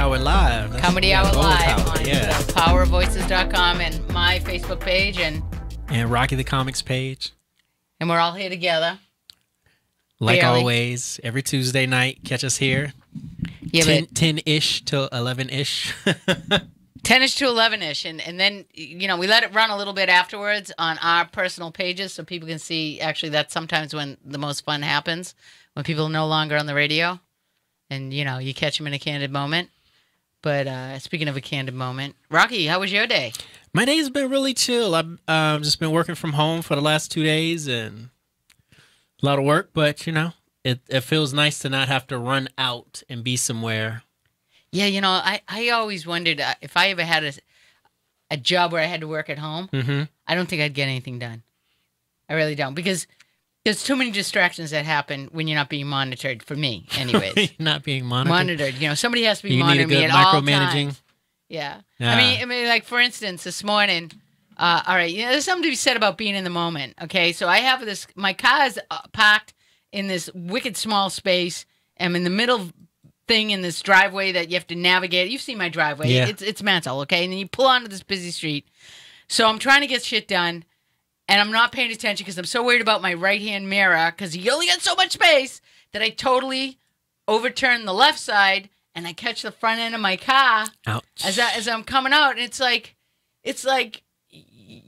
Hour Live. Comedy Hour Live Power. on Yeah. powervoices.com and my Facebook page, and Rocky the Comics page. we're all here together. Like Barely. always, every Tuesday night, catch us here. Yeah, 10-ish till 11-ish. 10-ish to 11-ish, and then, we let it run a little bit afterwards on our personal pages so people can see. Actually, that's sometimes when the most fun happens, when people are no longer on the radio, and, you catch them in a candid moment. But speaking of a candid moment, Rocky, how was your day? My day's been really chill. I've just been working from home for the last 2 days, and a lot of work, but, it feels nice to not have to run out and be somewhere. Yeah, I always wondered if I ever had a job where I had to work at home, I don't think I'd get anything done. I really don't, because there's too many distractions that happen when you're not being monitored, for me, anyways. Not being monitored? Somebody has to be You monitoring need a me good at all micromanaging? times. Yeah. I mean, like, for instance, this morning, all right, there's something to be said about being in the moment, okay? So I have my car's parked in this wicked small space. I'm in the middle thing in this driveway that you have to navigate. You've seen my driveway. Yeah. It's mental, okay? And then you pull onto this busy street. So I'm trying to get shit done, and I'm not paying attention because I'm so worried about my right-hand mirror because you only got so much space that I totally overturn the left side, and I catch the front end of my car. Ouch. As I'm coming out, and it's like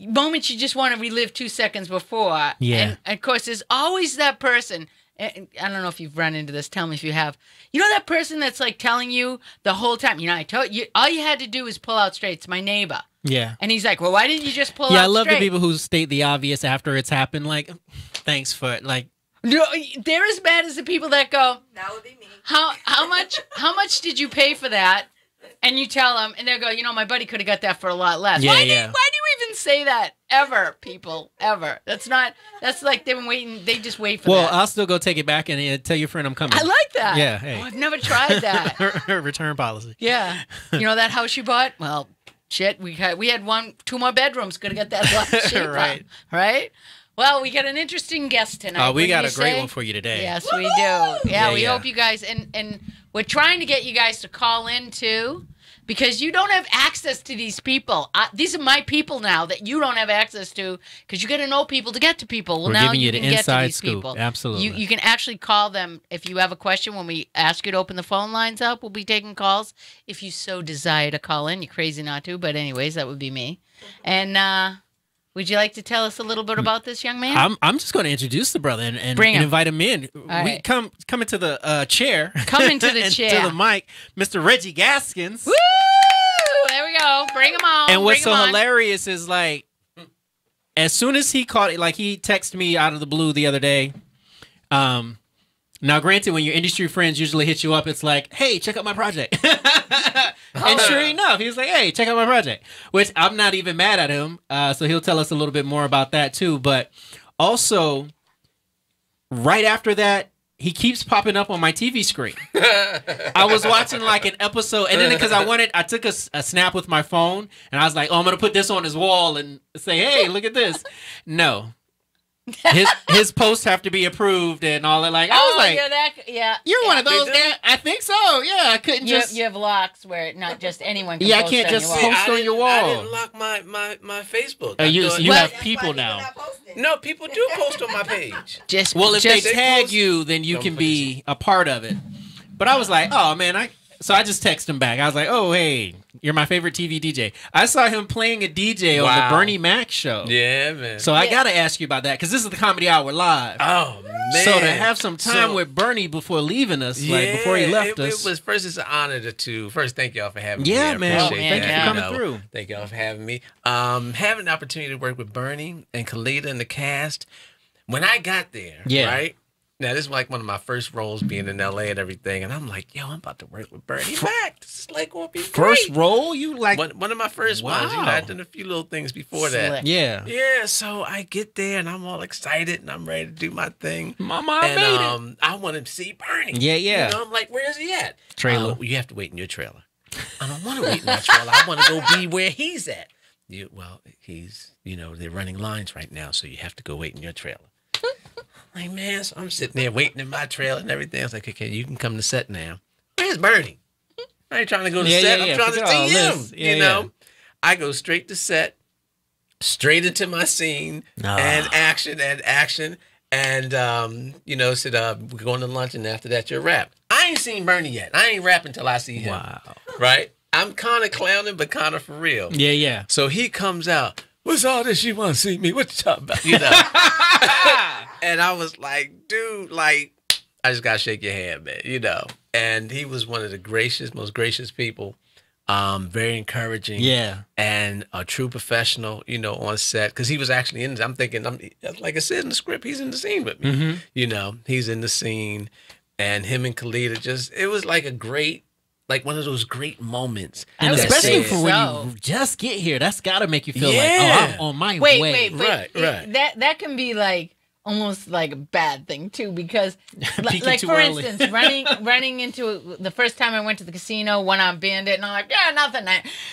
moments you just want to relive 2 seconds before. Yeah. And of course, there's always that person. And I don't know if you've run into this. Tell me if you have. You know that person that's like telling you the whole time. I told you all you had to do is pull out straight. It's my neighbor. Yeah. And he's like, well, why didn't you just pull out Yeah, I love straight? the people who state the obvious after it's happened. Like, thanks for, like... No, they're as bad as the people that go, That would be me. how much did you pay for that? And you tell them, and they go, my buddy could have got that for a lot less. Yeah, Why do yeah. you even say that? Ever, people, ever. That's like they've been waiting. They just wait for Well, that. I'll still go take it back and tell your friend I'm coming. I like that. Yeah, hey. Oh, I've never tried that. Return policy. Yeah. That house you bought? Well, shit, we had 2 more bedrooms. Could have got that a lot cheaper. Right. Right? Well, we got an interesting guest tonight. Oh, we What do got you a great say? one for you today. Yes, we do. Yeah, we yeah. hope you guys, and we're trying to get you guys to call in too, because you don't have access to these people. These are my people now that you don't have access to, because you got to know people to get to people. Well, We're now giving you can the get to inside these scoop. people. Absolutely. You can actually call them if you have a question. When we ask you to open the phone lines up, we'll be taking calls. If you so desire to call in, you're crazy not to, but anyways, that would be me. And would you like to tell us a little bit about this young man? I'm just going to introduce the brother and Bring him. invite him in. right. Come into the chair. Come into the and chair. to the mic, Mr. Reggie Gaskins. Woo! There we go. Bring him on. And what's Bring so 'em on. hilarious is, like, as soon as he caught it, like, he texted me out of the blue the other day. Now, granted, when your industry friends usually hit you up, it's like, hey, check out my project. And sure enough, he was like, hey, check out my project. Which I'm not even mad at him. So he'll tell us a little bit more about that, too. But also, right after that, he keeps popping up on my TV screen. I was watching like an episode, and then because I took a snap with my phone, and I was like, oh, I'm going to put this on his wall and say, hey, look at this. No. His posts have to be approved and all that. Like, I was like, you're one of those. I think so. Yeah, I couldn't just. You have locks where not just anyone can Yeah, I post can't on just your post wall. on your wall. I didn't lock my Facebook. You Well, have That's people why now. not posting. No, people do post on my page. Just Well, if they just, tag post- you, then you Don't can put be a part of it. But I was like, oh man, so I just texted him back. I was like, oh hey, you're my favorite TV DJ. I saw him playing a DJ on Wow. the Bernie Mac show. Yeah, man. So I gotta ask you about that because this is the Comedy Hour Live. Oh man. So to have some time with Bernie before leaving us, like before he left us. It was first. It's an honor to first thank y'all for having me. Yeah, I man. appreciate Thank you that, for coming know. through. Thank y'all for having me. Having the opportunity to work with Bernie and Khalida and the cast. When I got there, Yeah. right. Now, this is like one of my first roles being in LA and everything. And I'm like, yo, I'm about to work with Bernie Mac. This is like going to be First great. role, you like? One of my first ones. Wow. I'd done a few little things before that. Slick. Yeah. Yeah, so I get there and I'm all excited and I'm ready to do my thing. Mama, I made it. I want to see Bernie. Yeah, yeah. You know, I'm like, where's he at? Trailer. You have to wait in your trailer. I don't want to wait in my trailer. I want to go be where he's at. He's, they're running lines right now, so you have to go wait in your trailer. Like, man, so I'm sitting there waiting in my trailer and everything. I was like, okay, you can come to set now. Where's Bernie? I ain't trying to go to Yeah, set. yeah, I'm yeah. trying to Forget all see him. this. Yeah, you know, I go straight to set, straight into my scene, and action. And you know, said we're going to lunch, and after that, you're rap. I ain't seen Bernie yet. I ain't rapping until I see him. Wow. Right? I'm kind of clowning, but kind of for real. Yeah, yeah. So he comes out. What's all this? You want to see me? What you talking about? You know. And I was like, dude, like, I just gotta shake your hand, man. You know. And he was one of the most gracious people. Very encouraging. Yeah. And a true professional, you know, on set. Because he was actually in. I'm thinking, like I said in the script, he's in the scene with me. Mm-hmm. You know, he's in the scene, and him and Khalida it was like a great. Like one of those great moments. And especially for when so. you just get here, that's got to make you feel like, Yeah. oh, I'm on my Wait, way. wait, Right, right. That can be like almost like a bad thing too, because Peeking like too for early. instance, running into the first time I went to the casino, one-armed bandit, and I'm like, yeah, nothing.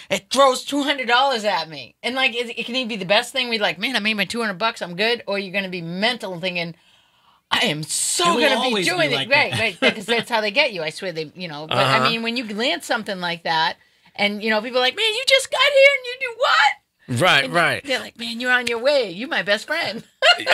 It throws $200 at me, and like it can either be the best thing. We're like, man, I made my $200, I'm good, or you're gonna be mental thinking, I am so It will going to be always be doing like it. that. Right, because that's how they get you. I swear they, you know. But I mean, when you land something like that, and, you know, people are like, man, you just got here and you do what? Right, And right. they're like, man, you're on your way. You're my best friend.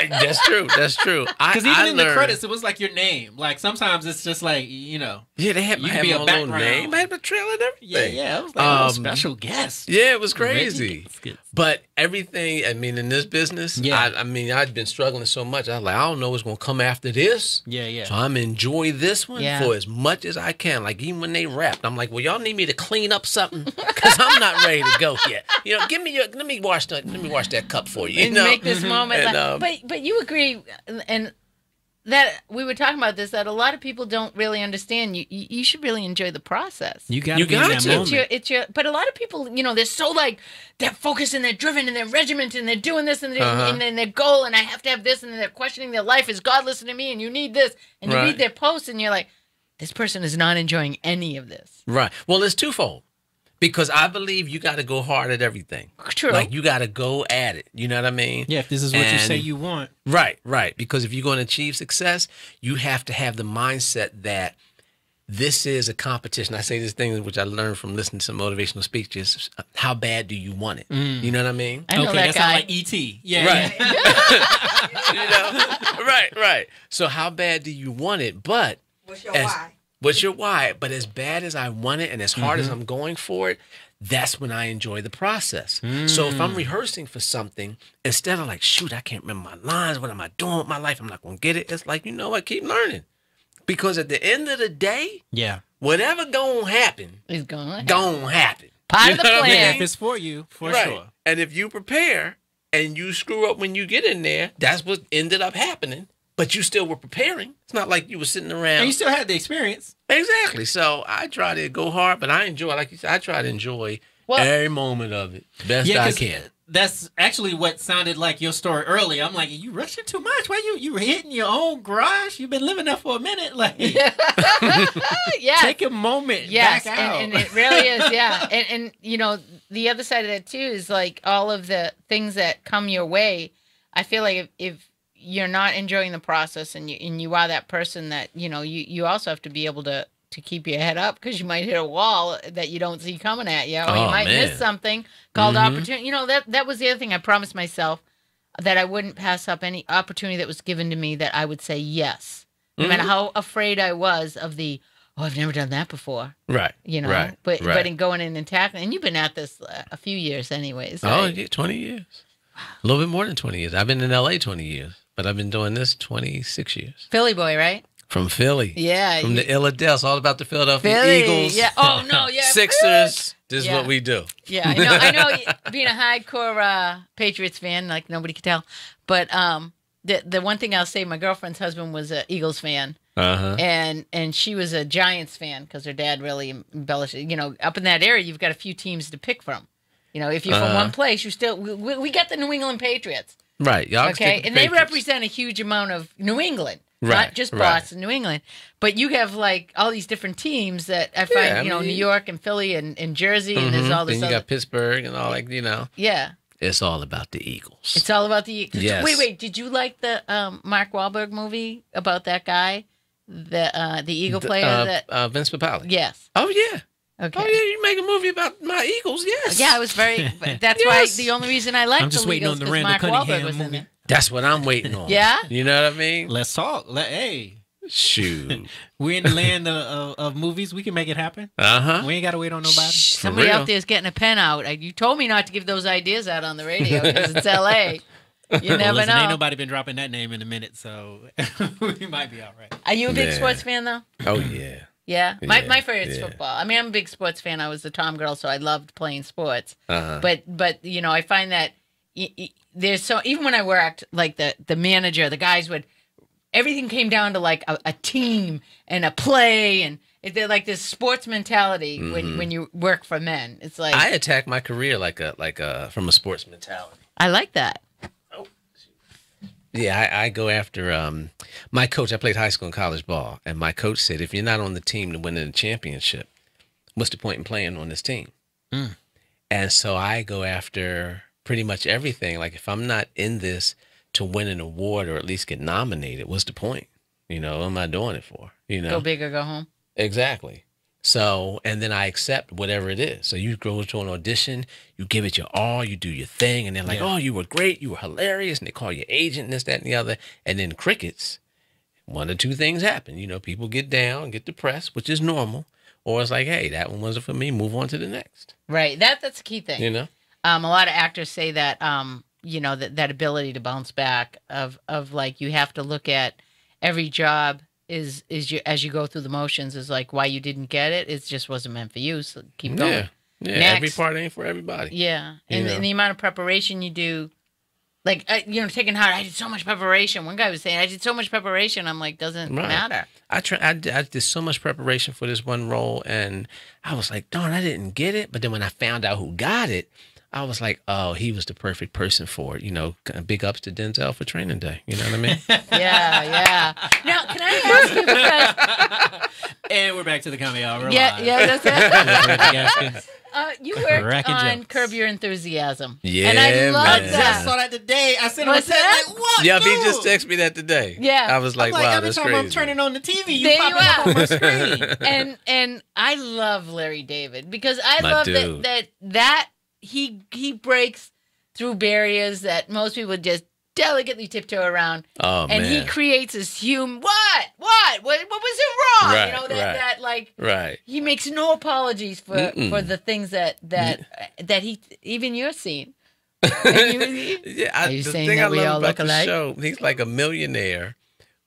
That's true. That's true. Because even I in the learned- credits, it was like your name. Like sometimes it's just like, you know. Yeah, they had You my could be a own little background. name. I had my trailer and everything. Yeah. I was like, oh, special guest. Yeah, it was Reggie crazy. Gaskins. But everything, I mean, in this business, Yeah. I mean, I'd been struggling so much. I was like, I don't know what's going to come after this. Yeah, yeah. So I'm enjoy this one Yeah. for as much as I can. Like, even when they rapped, I'm like, well, y'all need me to clean up something? Because I'm not ready to go yet. You know, let me wash that cup for you. You And know? make this moment. And, But you agree, and that we were talking about this, that a lot of people don't really understand. You should really enjoy the process. You got You to be in got that to. moment. It's your, but a lot of people, you know, they're so like, they're focused and they're driven and they're regimented and they're doing this and, and then their goal, and I have to have this, and then they're questioning their life. Is God listening to me? And you need this. And you Right. read their posts and you're like, this person is not enjoying any of this. right. Well, it's twofold. Because I believe you got to go hard at everything. True. Like, you got to go at it. You know what I mean? Yeah, if this is what you And- say you want. Right, right. Because if you're going to achieve success, you have to have the mindset that this is a competition. I say this thing which I learned from listening to some motivational speeches. How bad do you want it? You know what I mean? I know Okay, that that guy. sounds like E.T. Yeah, Right. yeah. You know? Right. So how bad do you want it? But What's your why? what's your why? But as bad as I want it and as hard Mm-hmm. as I'm going for it, that's when I enjoy the process. So if I'm rehearsing for something, instead of like, shoot, I can't remember my lines. What am I doing with my life? I'm not going to get it. It's like, you know what? Keep learning. Because at the end of the day, Yeah. whatever gonna happen, He's going. gonna happen. Part You of the know what I plan. Yeah, mean? if it's for you, for Right. sure. And if you prepare and you screw up when you get in there, that's what ended up happening. But you still were preparing. It's not like you were sitting around. And you still had the experience. Exactly. So I try to go hard, but I enjoy, like you said, I try to enjoy Well- every moment of it best Yeah, I 'cause can. that's actually what sounded like your story earlier. I'm like, you rushing too much. Why you hitting your own garage? You've been living there for a minute. Like, Yeah. take a moment. Yes, back out. and it really is, yeah. And you know, the other side of that too is like all of the things that come your way. I feel like if you're not enjoying the process and you are that person that, you know, you also have to be able to keep your head up, because you might hit a wall that you don't see coming at you, or you Oh, might man. miss something called opportunity. You know, that was the other thing I promised myself, that I wouldn't pass up any opportunity that was given to me, that I would say yes. No matter how afraid I was of the, I've never done that before. Right. You know, Right. but right. in going in and tackling, and you've been at this a few years, anyways. Oh, Right? yeah, 20 years. A little bit more than 20 years. I've been in LA 20 years, but I've been doing this 26 years. Philly boy, right? From Philly. Yeah, From the Illadelphs, all about the Philadelphia Philly. Eagles. Yeah. Oh no. Yeah. Sixers. This is Yeah. what we do. Yeah. I know. Being a hardcore Patriots fan, like nobody could tell, but the one thing I'll say, my girlfriend's husband was an Eagles fan. Uh-huh. And she was a Giants fan because her dad really embellished. You know, up in that area, you've got a few teams to pick from. You know, if you're from one place, you still we got the New England Patriots. Right. Y'all Okay, stick and with they Patriots. represent a huge amount of New England, Right, not just right. Boston, New England. But you have like all these different teams that I find, Yeah, I you know, mean- New York and Philly and Jersey, and there's all this Then you other. got Pittsburgh and all, like, you know. Yeah, It's all about the Eagles. it's all about the. Yes. Wait, did you like the Mark Wahlberg movie about that guy, the Eagle player? Vince Papale. Yes. Oh, yeah. Okay. Oh yeah, you make a movie about my Eagles? Yes. Yeah, I was very. That's Yes. why the only reason I liked I'm just the waiting Legals on the because Randall Mark Wahlberg Cunningham was in movie. it. That's what I'm waiting on. Yeah? You know what I mean? Let's talk. Hey, Shoot. we're in the land of movies. We can make it happen. We ain't got to wait on nobody. Shh, somebody real. out there is getting a pen out. You told me not to give those ideas out on the radio because it's L.A. You never Listen, know. ain't nobody been dropping that name in a minute, so we might be all right. Are you a big Yeah. sports fan though? Oh yeah. Yeah, my favorite's yeah. football. I mean, I'm a big sports fan. I was a Tom girl, so I loved playing sports. Uh-huh. But you know, I find that there's so even when I worked, like the manager, the guys would everything came down to like a team and a play, and they're like this sports mentality when you work for men. It's like I attack my career like a from a sports mentality. I like that. Yeah, I go after my coach. I played high school and college ball, and my coach said, if you're not on the team to win a championship, what's the point in playing on this team? And so I go after pretty much everything. Like if I'm not in this to win an award or at least get nominated, what's the point? You know, what am I doing it for? You know, Go big or go home. Exactly. So, and then I accept whatever it is. So you go to an audition, you give it your all, you do your thing, and they're like, oh, you were great, you were hilarious, and they call you agent, and this, that, and the other. And then crickets, one or two things happen. You know, people get down, get depressed, which is normal. Or it's like, hey, that one wasn't for me, move on to the next. Right. That's the key thing. You know? A lot of actors say that, you know, that ability to bounce back of like you have to look at every job is you as you go through the motions is like why you didn't get it. It just wasn't meant for you. So keep going. Yeah. Next. Every part ain't for everybody. Yeah. You And know? the amount of preparation you do, like, you know, taking heart, I did so much preparation. One guy was saying, I did so much preparation. I'm like, doesn't matter. I did so much preparation for this one role, and I was like, darn, I didn't get it. But then when I found out who got it, I was like, oh, he was the perfect person for it. You know, big ups to Denzel for Training Day. You know what I mean? Yeah. Now, can I ask you, because And we're back to the comedy hour. yeah, that's it. Gaskins. You worked Cracking on jokes. Curb Your Enthusiasm. Yeah, And I love man. I that. saw that today. I sent him a What's text that? like, what? Yeah, he dude? just texted me that today. Yeah. I was like, I'm wow, every that's time crazy. I'm turning on the TV, you There popping you up are. on my screen. And I love Larry David because I My love dude. that he breaks through barriers that most people just delicately tiptoe around. Oh, And man. he creates this what was it wrong? Right, You know, right. that like Right. he makes no apologies for Mm-mm. the things that he even you're seeing. And Yeah, Are you the saying thing that I we love all about look the alike? show, he's like a millionaire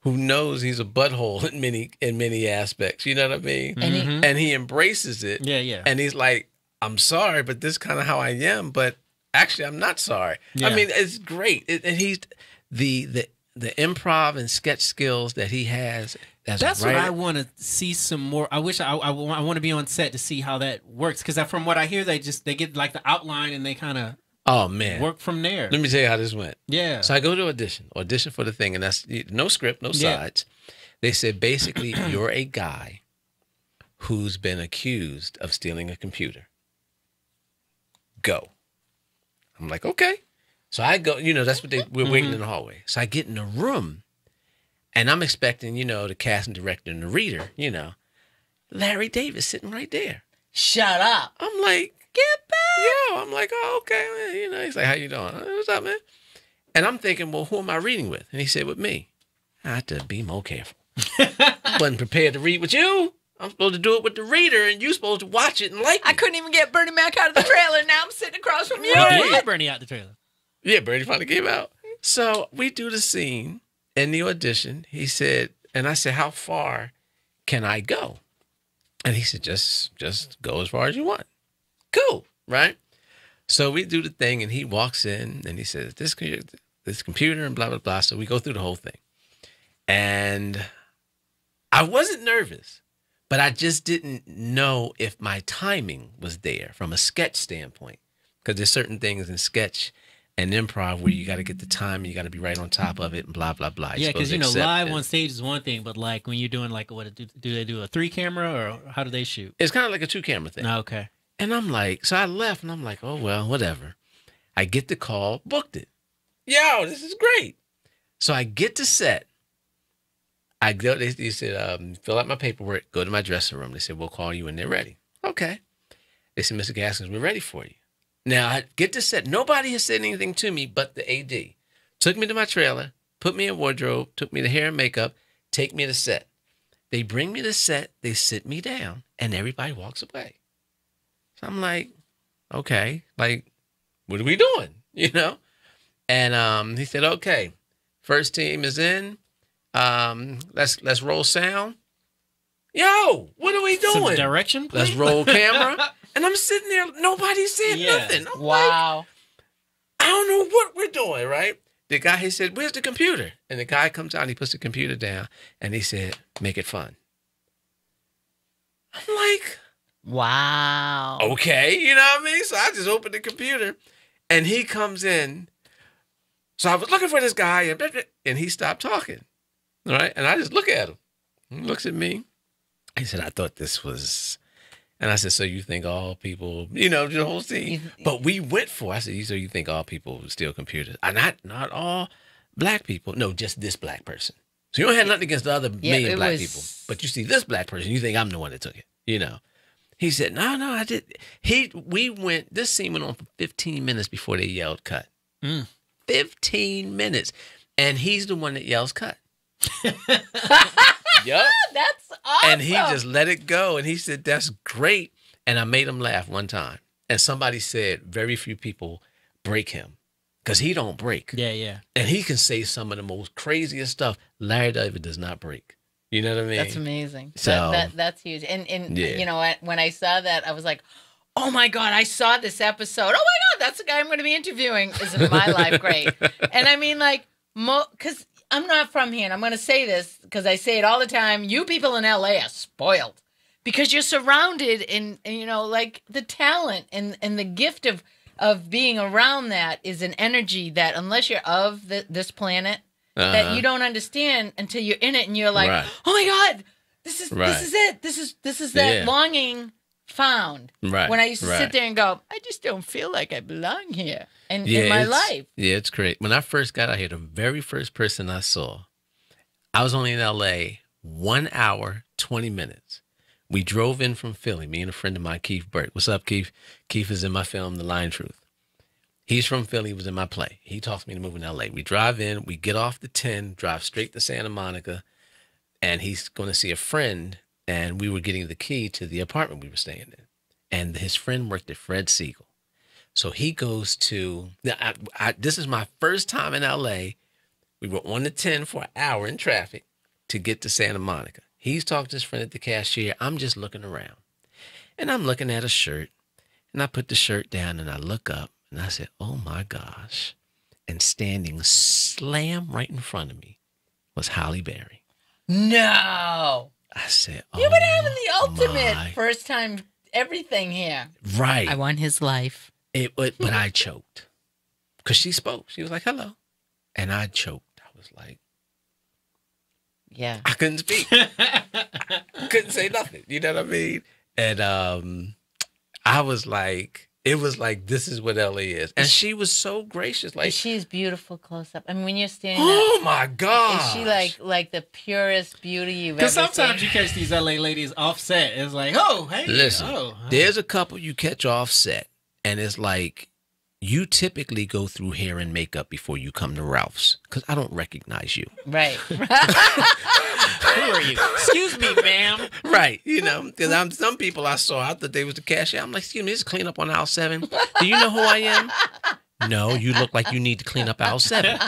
who knows he's a butthole in many aspects. You know what I mean? And he, Mhm. And he embraces it. Yeah, yeah. And he's like, I'm sorry, but this is kind of how I am. But actually, I'm not sorry. Yeah. I mean, it's great. And he's the improv and sketch skills that he has. That's what I want to see some more. I wish I want to be on set to see how that works because from what I hear, they get like the outline and they kind of Oh man, work from there. let me tell you how this went. Yeah. So I go to audition for the thing, and that's no script, no Yeah. sides. They said basically you're a guy who's been accused of stealing a computer. Go. I'm like, okay. So I go, you know, that's what we're waiting in the hallway. So I get in the room and I'm expecting, you know, the casting director and the reader, you know, Larry Davis sitting right there. shut up. I'm like, get back. Yo, I'm like, oh, okay. Man. You know, he's like, how you doing? What's up, man? And I'm thinking, well, who am I reading with? And he said, with me. I have to be more careful. Wasn't prepared to read with you. I'm supposed to do it with the reader, and you're supposed to watch it and like I it. couldn't even get Bernie Mac out of the trailer. Now I'm sitting across from you. Right. Yeah, Bernie out the trailer. Yeah, Bernie finally came out. So we do the scene in the audition. He said, and I said, how far can I go? And he said, just go as far as you want. Cool, right? So we do the thing, and he walks in, and he says, this computer, and blah, blah, blah. So we go through the whole thing. And I wasn't nervous, but I just didn't know if my timing was there from a sketch standpoint. Because there's certain things in sketch and improv where you got to get the time, you got to be right on top of it, and blah, blah, blah. Yeah, because, you know, accept live it. on stage is one thing, but like when you're doing like, what do they do, a 3-camera or how do they shoot? It's kind of like a 2-camera thing. No, okay. And I'm like, so I left, and I'm like, oh, well, whatever. I get the call, booked it. Yo, this is great. So I get to set. I go, they said, fill out my paperwork, go to my dressing room. They said, we'll call you when they're ready. Okay. okay. They said, Mr. Gaskins, we're ready for you. Now, I get to set. Nobody has said anything to me but the AD. Took me to my trailer, put me in wardrobe, took me to hair and makeup, take me to set. They bring me to set, they sit me down, and everybody walks away. So I'm like, okay, like, what are we doing? You know? And he said, okay, first team is in. Let's roll sound. Yo, what are we doing? Some direction, please? Let's roll camera. And I'm sitting there, nobody said nothing. I'm Wow. like, I don't know what we're doing, right? The guy, he said, where's the computer? And the guy comes out, and he puts the computer down, and he said, make it fun. I'm like, wow. okay, you know what I mean? So I just opened the computer, and he comes in. So I was looking for this guy, and he stopped talking, all right? And I just look at him. He looks at me. He said, I thought this was... And I said, so you think all people, you know, the whole thing. But we went for, I said, so you think all people steal computers? Not all black people. No, just this black person. So you don't have nothing against the other million black people. But you see this black person, you think I'm the one that took it, you know. He said, no, I did. This scene went on for 15 minutes before they yelled cut. 15 minutes. And he's the one that yells cut. Yep. That's awesome. And he just let it go. And he said, that's great. And I made him laugh one time. And somebody said, very few people break him because he don't break. Yeah. And he can say some of the most craziest stuff. Larry David does not break. You know what I mean? That's amazing. So that's huge. And you know, when I saw that, I was like, oh my God, I saw this episode. Oh my God, that's the guy I'm going to be interviewing. Isn't my life great? And I mean, like, because I'm not from here, and I'm going to say this because I say it all the time. You people in LA are spoiled because you're surrounded in, you know, like the talent and the gift of being around that is an energy that unless you're of this planet, that you don't understand until you're in it and you're like, oh my God, this is it. This is that longing found. Right. When I used to sit there and go, I just don't feel like I belong here in my life. Yeah, it's great. When I first got out here, the very first person I saw, I was only in LA 1 hour, 20 minutes. We drove in from Philly, me and a friend of mine, Keith Burke. What's up, Keith? Keith is in my film, The Lion Truth. He's from Philly, he was in my play. He talks me to move in LA. We drive in, we get off the 10, drive straight to Santa Monica, and he's going to see a friend, and we were getting the key to the apartment we were staying in. And his friend worked at Fred Siegel. So he goes to, this is my first time in LA. We were on the 10 for an hour in traffic to get to Santa Monica. He's talking to his friend at the cashier. I'm just looking around. And I'm looking at a shirt. And I put the shirt down and I look up and I said, oh my gosh. And standing slam right in front of me was Halle Berry. No. I said, oh, you've been having the ultimate first time everything here. Right. I want his life. But I choked. Because she spoke. She was like, hello. And I choked. I was like, yeah. I couldn't speak. I couldn't say nothing. You know what I mean? And I was like, it was like, this is what LA is. And she was so gracious. Like, she's beautiful close up. I mean, when you're standing oh my God. Is she like the purest beauty you've ever seen? Because sometimes you catch these LA ladies offset. It's like, oh, hey. Listen, there's a couple you catch offset. And it's like, you typically go through hair and makeup before you come to Ralph's. Because I don't recognize you. Right. Who are you? Excuse me, ma'am. Right. You know, because some people I saw, I thought they was the cashier. I'm like, excuse me, this is clean up on aisle 7. Do you know who I am? No, you look like you need to clean up aisle 7.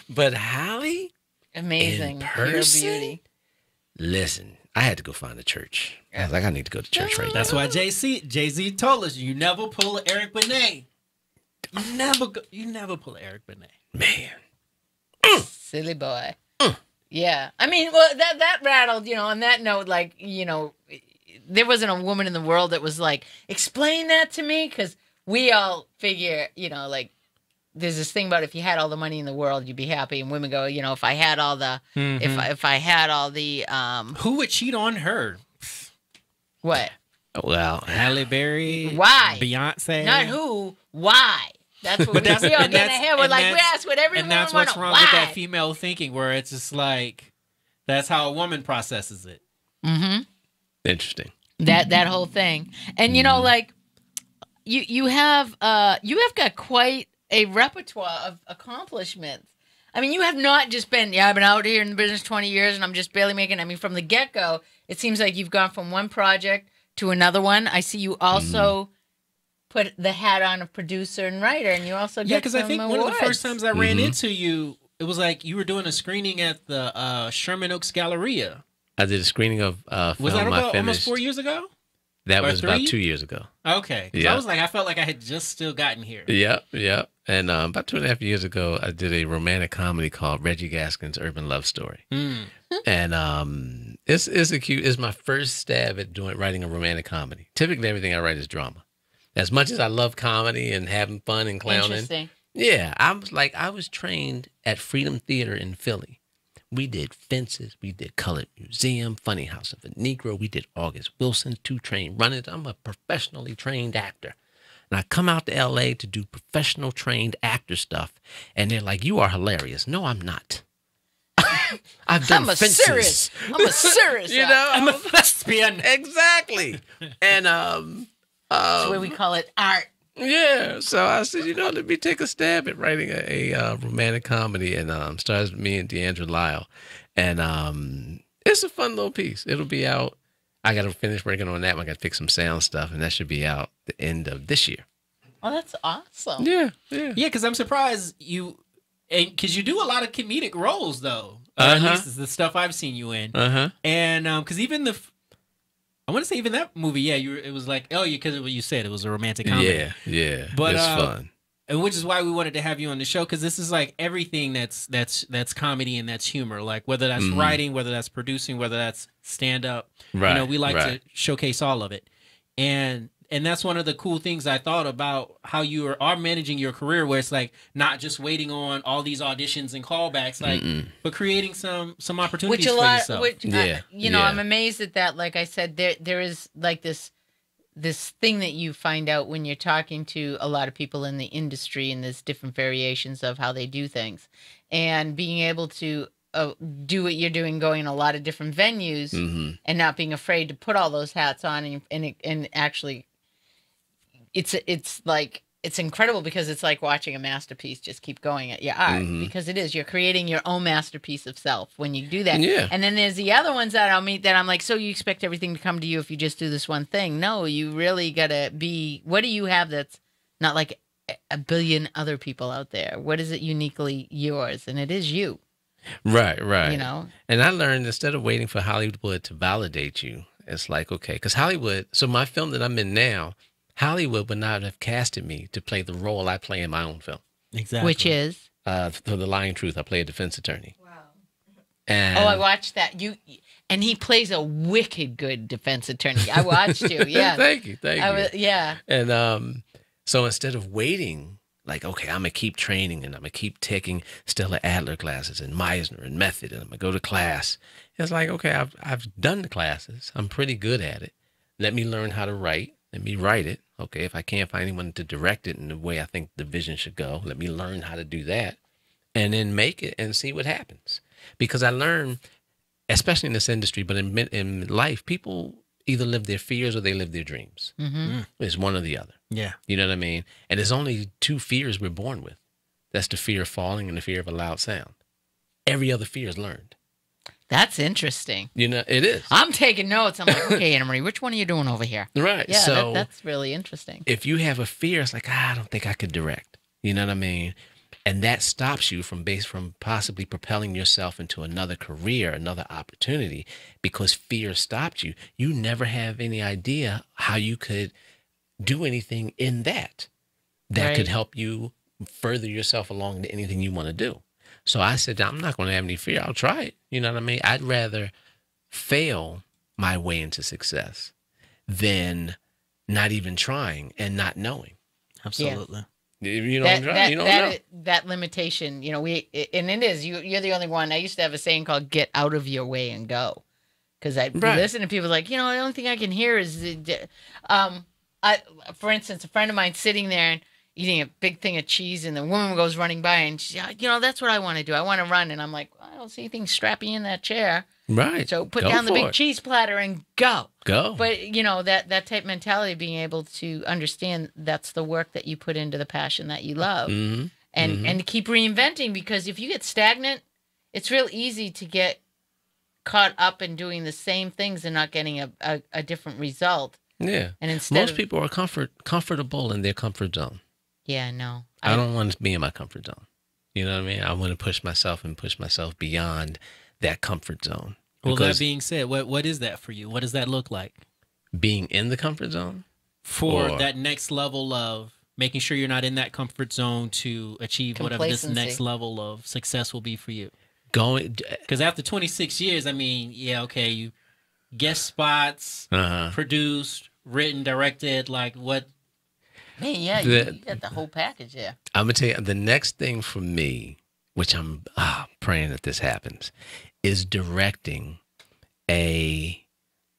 but Halle? Amazing. In person? Pure beauty. Listen, I had to go find a church. I was like, I need to go to church right now. That's why Jay-Z told us, you never pull an Eric Benet. You never pull an Eric Benet. Man. Silly boy. Yeah. I mean, well, that rattled, you know, on that note, like, you know, there wasn't a woman in the world that was like, explain that to me, because we all figure, you know, like, there's this thing about if you had all the money in the world, you'd be happy. And women go, you know, if I had all the, if I had all the, who would cheat on her? What? Well, Halle Berry. Why? Beyonce. Not who. Why? That's what we all get ahead. We're like, we ask what everyone wants. And that's what's wrong with that female thinking, where it's just like, that's how a woman processes it. Mm-hmm. Interesting. That whole thing. And like you have got quite a repertoire of accomplishments. I mean, you have not just been, I've been out here in the business 20 years and I'm just barely making, I mean, from the get-go, it seems like you've gone from one project to another one. I see you also put the hat on of producer and writer, and you also get because I think awards. one of the first times I ran into you, it was like you were doing a screening at the Sherman Oaks Galleria. I did a screening of film Was that I about finished. almost 4 years ago? That or was 3? about 2 years ago. Okay. Yeah. I felt like I had just still gotten here. Yep. And about 2.5 years ago, I did a romantic comedy called Reggie Gaskins' Urban Love Story. And it's my first stab at writing a romantic comedy. Typically, everything I write is drama. As much as I love comedy and having fun and clowning. Interesting. Yeah, I was trained at Freedom Theater in Philly. We did Fences, we did Colored Museum, Funny House of a Negro, we did August Wilson, 2 Train Runners. I'm a professionally trained actor. And I come out to LA to do professional trained actor stuff. And they're like, you are hilarious. No, I'm not. I've done Fences. I'm a serious You know, I'm a thespian. Exactly. And That's the way we call it art. yeah, so I said, let me take a stab at writing a romantic comedy, and stars me and Deandra Lyle, and it's a fun little piece. It'll be out. I got to finish working on that one. I got to fix some sound stuff, and that should be out the end of this year. Oh, that's awesome. Yeah. Yeah, because I'm surprised because you do a lot of comedic roles though. At least it's the stuff I've seen you in. And because even I want to say even that movie, yeah, it was like, because of what you said, it was a romantic comedy. Yeah. But it's fun. And which is why we wanted to have you on the show, because this is like everything that's comedy and that's humor, like whether that's writing, whether that's producing, whether that's stand up. Right. We like to showcase all of it, and that's one of the cool things I thought about how you are managing your career, where it's like not just waiting on all these auditions and callbacks, like but creating some opportunities for yourself. I'm amazed at that. Like I said, there is like this thing that you find out when you're talking to a lot of people in the industry, and there's different variations of how they do things, and being able to do what you're doing, going in a lot of different venues, and not being afraid to put all those hats on, and actually, it's incredible, because it's like watching a masterpiece just keep going at your art, because you're creating your own masterpiece of self when you do that. Yeah. And then there's the other ones that I'll meet that I'm like, so you expect everything to come to you if you just do this one thing? No, you really gotta be. What do you have that's not like a billion other people out there? What is it uniquely yours? And it is you. Right. And I learned, instead of waiting for Hollywood to validate you, it's like, okay, because Hollywood. So my film that I'm in now, Hollywood would not have casted me to play the role I play in my own film. Exactly. Which is? For The Lying Truth, I play a defense attorney. Wow. And I watched that. And he plays a wicked good defense attorney. I watched you. Yeah. Thank you. Yeah. And so instead of waiting, like, okay, I'm going to keep training, and I'm going to keep taking Stella Adler classes and Meisner and Method, and I'm going to go to class. It's like, okay, I've done the classes. I'm pretty good at it. Let me learn how to write. Let me write it. Okay, if I can't find anyone to direct it in the way I think the vision should go, let me learn how to do that, and then make it and see what happens. Because I learned, especially in this industry, but in life, people either live their fears or they live their dreams. It's one or the other. Yeah. You know what I mean? And there's only 2 fears we're born with. That's the fear of falling and the fear of a loud sound. Every other fear is learned. That's interesting. It is. I'm taking notes. I'm like, okay, Annamarie, which one are you doing over here? Right. Yeah, so that's really interesting. if you have a fear, it's like, I don't think I could direct. You know what I mean? And that stops you from possibly propelling yourself into another career, another opportunity, because fear stopped you. You never have any idea how you could do anything in that could help you further yourself along to anything you want to do. So I said, I'm not going to have any fear. I'll try it. You know what I mean? I'd rather fail my way into success than not even trying and not knowing. Absolutely. You don't know. That limitation, and it is, you're the only one. I used to have a saying called "get out of your way and go," because I'd listen to people like, the only thing I can hear is, for instance, a friend of mine sitting there and eating a big thing of cheese, and the woman goes running by, and she, that's what I want to do. I want to run, and I'm like, I don't see anything strappy in that chair. Right. So put Go down the for big it. cheese platter and go. Go. But, you know, that type mentality, being able to understand that's the work that you put into the passion that you love. Mm-hmm. And to keep reinventing, because if you get stagnant, it's real easy to get caught up in doing the same things and not getting a different result. Yeah. And instead most people are comfortable in their comfort zone. Yeah, no. I don't want to be in my comfort zone. You know what I mean? I want to push myself beyond that comfort zone. Well, that being said, what is that for you? What does that look like? Being in the comfort zone? For that next level of making sure you're not in that comfort zone to achieve whatever this next level of success will be for you. Because after 26 years, I mean, yeah, okay, you guest spots, produced, written, directed, like what? Man, yeah, you got the whole package, yeah. I'm going to tell you, the next thing for me, which I'm praying that this happens, is directing a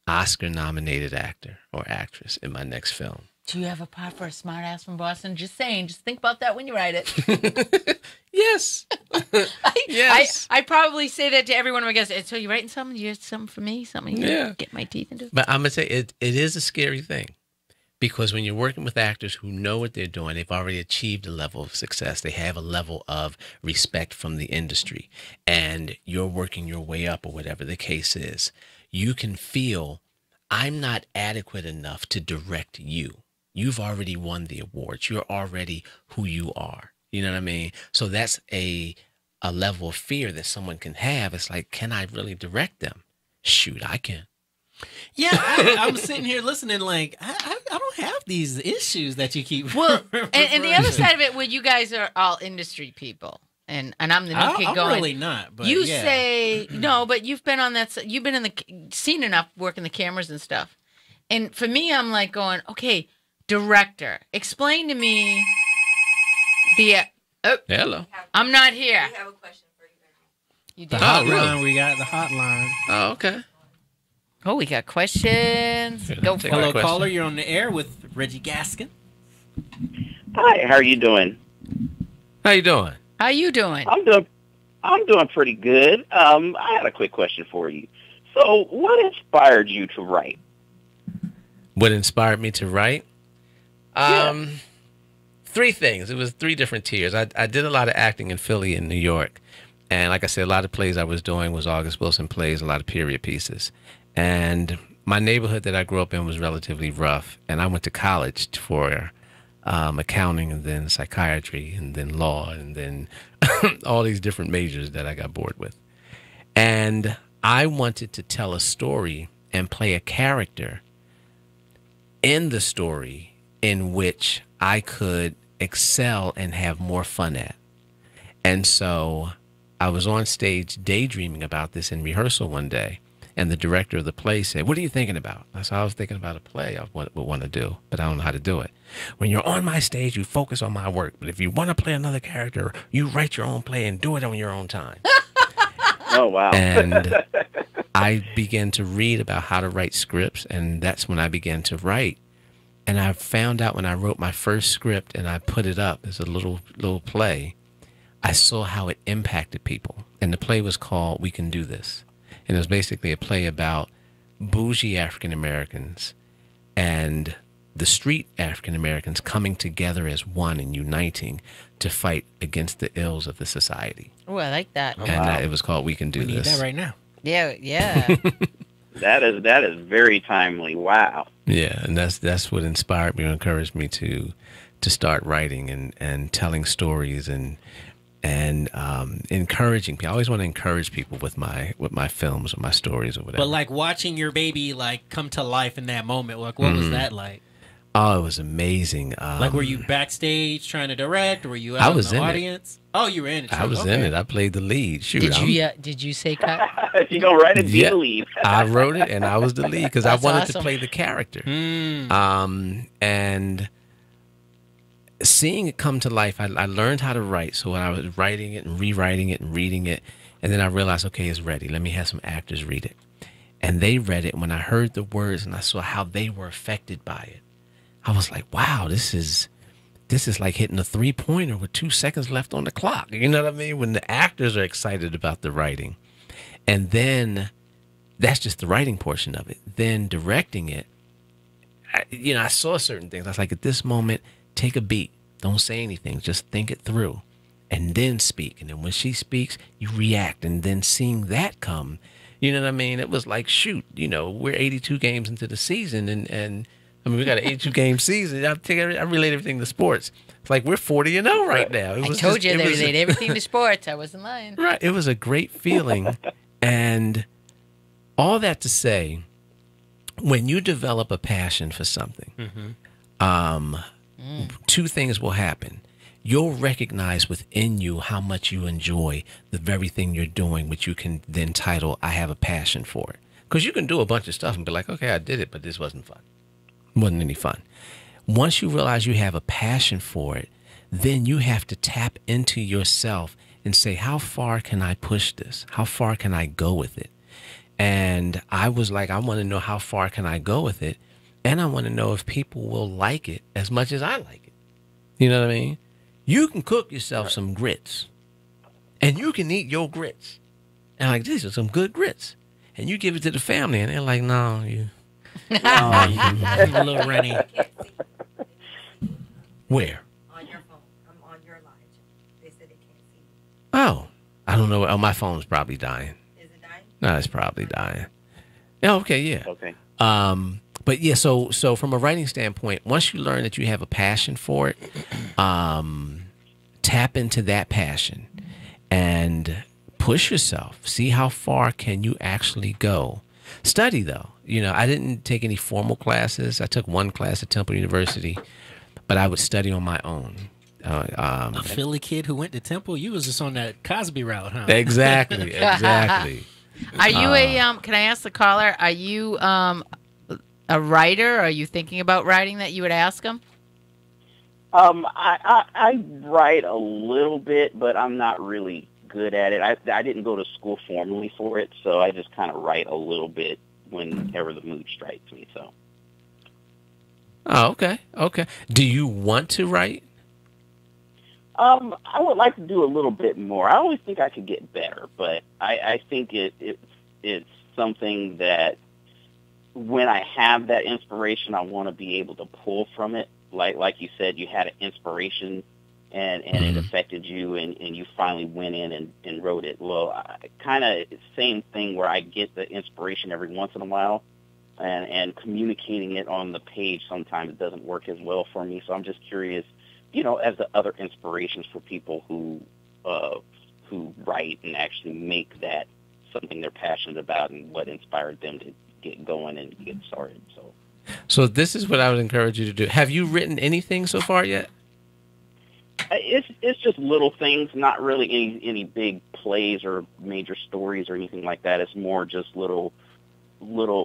Oscar-nominated actor or actress in my next film. Do you have a part for a smart ass from Boston? Just saying. Just think about that when you write it. Yes. Yes. I probably say that to every one of my guests. So you writing something? You have something for me? Something to get my teeth into? But I'm going to say it is a scary thing. Because when you're working with actors who know what they're doing, they've already achieved a level of success. They have a level of respect from the industry. And you're working your way up or whatever the case is. You can feel, I'm not adequate enough to direct you. You've already won the awards. You're already who you are. You know what I mean? So that's a level of fear that someone can have. It's like, can I really direct them? Shoot, I can. Yeah, I'm sitting here listening like, I don't have these issues that you keep. Well, and the other side of it, where you guys are all industry people, and I'm the new kid I'm going. really not, but you say, no, but you've been on that, you've been in the scene enough, working the cameras and stuff. And for me, I'm like going, okay, director, explain to me Hello. I'm not here. We have a question for you. You The did. hotline, we got the hotline. Oh, okay. Oh, we got questions. Go for Hello, it. caller. You're on the air with Reggie Gaskins. Hi, how are you doing? How you doing? How you doing? I'm doing pretty good. I had a quick question for you. So, what inspired you to write? What inspired me to write? Three things. It was three different tiers. I did a lot of acting in Philly and New York. And like I said, a lot of plays I was doing was August Wilson plays, a lot of period pieces. And my neighborhood that I grew up in was relatively rough. And I went to college for accounting and then psychiatry and then law and then all these different majors that I got bored with. And I wanted to tell a story and play a character in the story in which I could excel and have more fun at. And so I was on stage daydreaming about this in rehearsal one day. And the director of the play said, "What are you thinking about?" I said, "I was thinking about a play I would want to do, but I don't know how to do it. When you're on my stage, you focus on my work. But if you want to play another character, you write your own play and do it on your own time." Oh, wow. And I began to read about how to write scripts, and that's when I began to write. And I found out when I wrote my first script and I put it up as a little play, I saw how it impacted people. And the play was called We Can Do This. And it was basically a play about bougie African Americans and the street African Americans coming together as one and uniting to fight against the ills of the society. Oh, I like that. And it was called We Can Do We This. need that right now. Yeah. That is very timely. Wow. Yeah, and that's what inspired me and encouraged me to start writing and telling stories and encouraging people. I always want to encourage people with my films or my stories or whatever. But like watching your baby like come to life in that moment, like what was that like? Oh, it was amazing. Like, were you backstage trying to direct, or were you out in the audience? Oh, you were in it. I was in it. I played the lead. Shoot, Did you say cut? You don't write it, be the lead. I wrote it, and I was the lead because I wanted to awesome. play the character. And seeing it come to life, I learned how to write. So when I was writing it and rewriting it and reading it, and then I realized, okay, it's ready. Let me have some actors read it. And they read it. And when I heard the words and I saw how they were affected by it, I was like, wow, this is like hitting a 3-pointer with 2 seconds left on the clock. You know what I mean? When the actors are excited about the writing. And then That's just the writing portion of it. Then directing it, I saw certain things. I was like, at this moment, take a beat. Don't say anything. Just think it through and then speak. And then when she speaks, you react. And then seeing that come, you know what I mean? It was like, shoot, we're 82 games into the season. And I mean, we got an 82 game season. I relate everything to sports. It's like we're 40-0 right now. I told you they relate everything to sports. I wasn't lying. Right. It was a great feeling. And all that to say, when you develop a passion for something, two things will happen. You'll recognize within you how much you enjoy the very thing you're doing, which you can then title, I have a passion for it. Because you can do a bunch of stuff and be like, okay, I did it, but this wasn't fun. It wasn't any fun. Once you realize you have a passion for it, then you have to tap into yourself and say, how far can I push this? How far can I go with it? And I was like, I want to know how far can I go with it? And I want to know if people will like it as much as I like it. You know what I mean? You can cook yourself some grits and you can eat your grits. And like, these are some good grits. And you give it to the family and they're like, no, you little Rennie. Where? On your phone. I'm on your live chat. They said they can't see you. Oh, I don't know. Oh, my phone's probably dying. Is it dying? No, it's probably dying. Yeah, okay, yeah. Okay. But yeah, so from a writing standpoint, once you learn that you have a passion for it, tap into that passion and push yourself. See how far can you actually go. Study though. I didn't take any formal classes. I took one class at Temple University, but I would study on my own. A Philly kid who went to Temple. You was just on that Cosby route, huh? Exactly. Are you can I ask the caller, are you a writer? Are you thinking about writing that you would ask him? I write a little bit, but I'm not really good at it. I didn't go to school formally for it, so I just kind of write a little bit whenever the mood strikes me. So. Oh, okay. Do you want to write? I would like to do a little bit more. I always think I could get better, but I think it's something that when I have that inspiration, I want to be able to pull from it. Like you said, you had an inspiration and it affected you and you finally went in and wrote it. Well, kind of same thing where I get the inspiration every once in a while and communicating it on the page sometimes it doesn't work as well for me. So I'm just curious, as the other inspirations for people who write and actually make that something they're passionate about and what inspired them to get going and get started. So this is what I would encourage you to do. Have you written anything so far yet? It's just little things, not really any big plays or major stories or anything like that. It's more just little